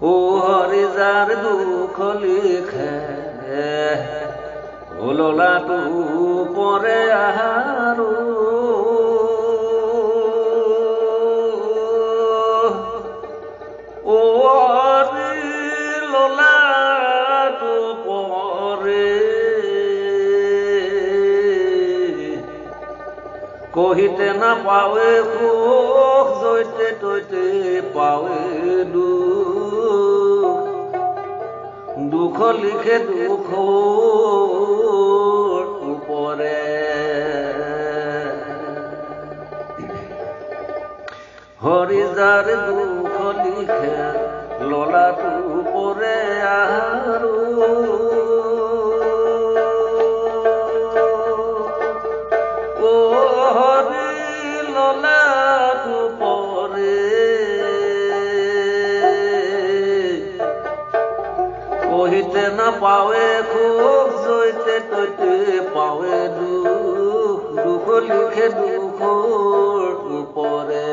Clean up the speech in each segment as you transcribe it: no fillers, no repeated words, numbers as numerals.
ও হরি যার দুঃখ লিখে ওলাটো পরে আহারো ও হরি লোলাটো পরে কহিতে না পাওয়ে সুখ জৈতে তৈতে পাওয়ে দুঃখ লিখে দুঃখ উপরে হরি যার দুঃখ লিখে লোলাটো উপরে আহারো ও হরি লোলাটো পরে কহিতে না পাওয়ে খুব জৈতে তৈতে পাওয়ে দুঃখ লিখে দুঃখ উপরে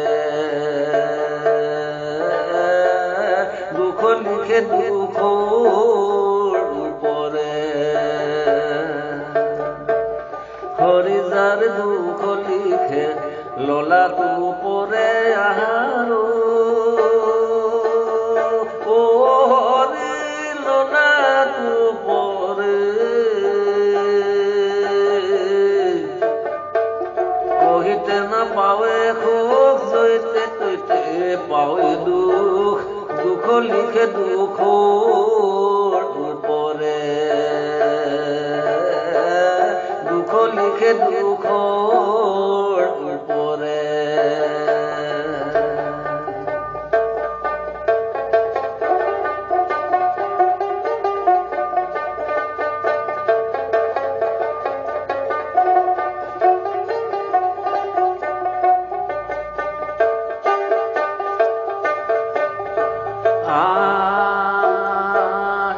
দুঃখ লিখে দুঃখ উপরে হরি যার দুঃখ লিখে লোলাটো উপরে আহারো ও হরি লোলাটো পরে কহিতে না পাওয়ে খুব জৈতে তৈতে পাওয়ে দুঃখ লিখে দুঃখ উপরে দুঃখ লিখে দুঃখ উপরে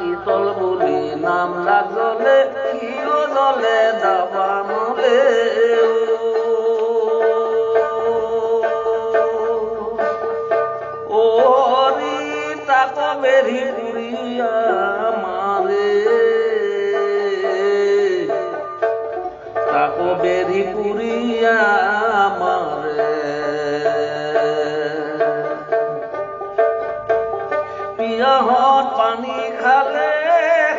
ইতল বলি নাম লাগলে কিও জলে যাবা মলে ও হরি তাক বেরি পুরিয়া মারে তাক বেরি পুরিয়া মারে পিয়াহত পানী খালে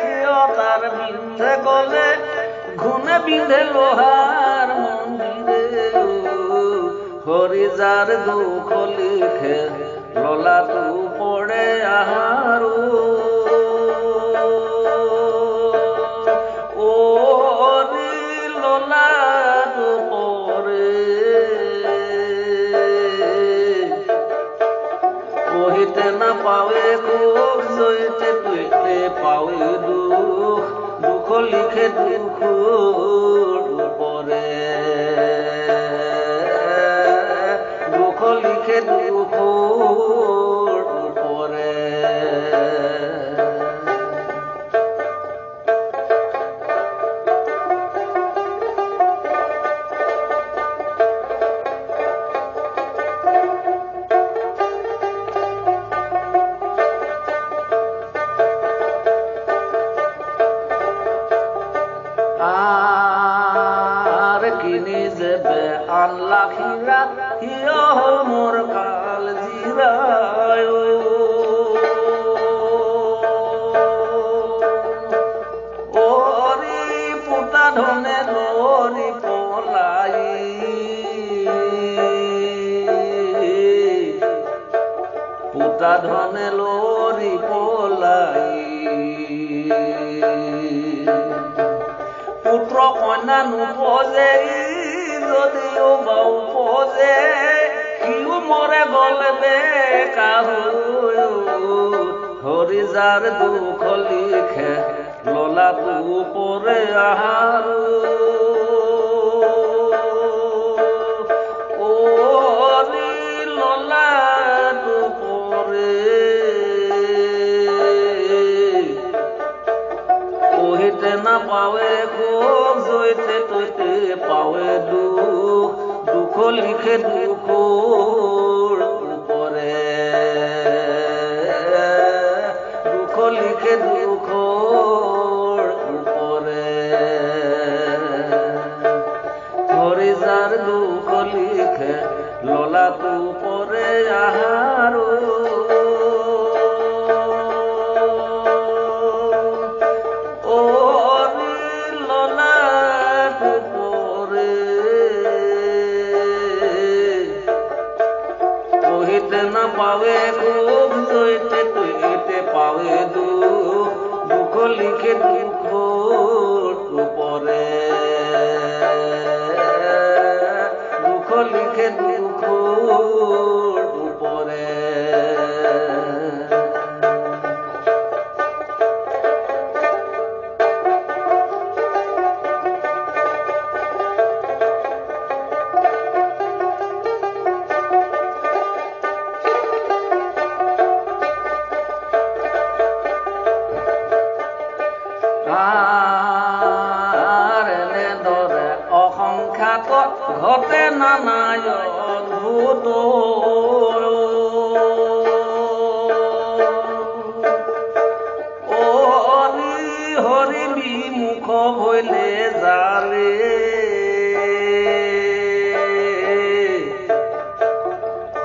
সিহঁতাৰ বিন্ধে গলে ঘুনে বিন্ধে লোহাৰ মন্দিৰে হৰি যাৰ দুখ লিখে লোলাটো পৰে আহাৰো ও হৰি লোলাটো পৰে কহিতে না পাওয়ে খুব জৈতে তৈতে পাওয়ে দুঃখ লিখে দুঃখ উপরে দুঃখ লিখে দুঃখ উপরে আর কিনি যেবে আনলা খিরা হিয় মোর কাল জিরায় ওরি পুতা ধনে লরি পলাই পুতা ধনে লরি পলাই পুত্র কন্যা নুপজে যদিও বাউ পজে সিও মরে গলবে কাহু হরি যার দুঃখ লিখে লোলাটো পরে আহারো ও হরি লোলাটো পরে কহিতে না পাওয়ে খুব জৈতে তৈতে পাওয়ে দুঃখ লিখে দুখৰ উপৰে দুখ লিখে দুখৰ উপৰে ধৰি যাৰ দুখ লিখে ললাটো পৰে আহাৰো না পাবে খুব জয়তে তুইতে পাবে দুখ লিখে দুখর উপরে দুখ লিখে দুখর উপরে ঘটে নানায় অদ্ভুত হরি বিমুখ হইলে যারে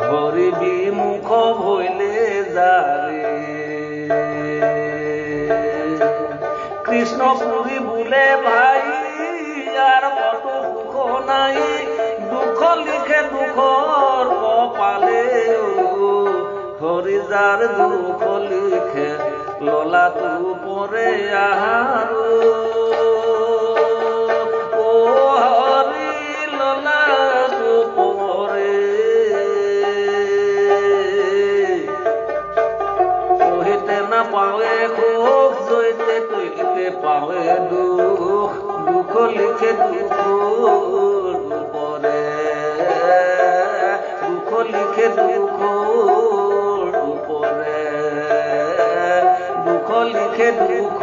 হরি বিমুখ হইলে যারে কৃষ্ণ পুরী বুলে ভাই আর কত সুখ নাই দুখ লিখে দুখর কপালে হরি যার দুখ লিখে ললাটো পরে আহাৰো ও হৰি ললাটো পৰে কহিতে না পাৱে সুখ জয়তে তুইতে পাৱে দুখ দুখ লিখে দুখৰ উপৰে দুখ লিখে দুখৰ উপৰে দুখ লিখে দুখ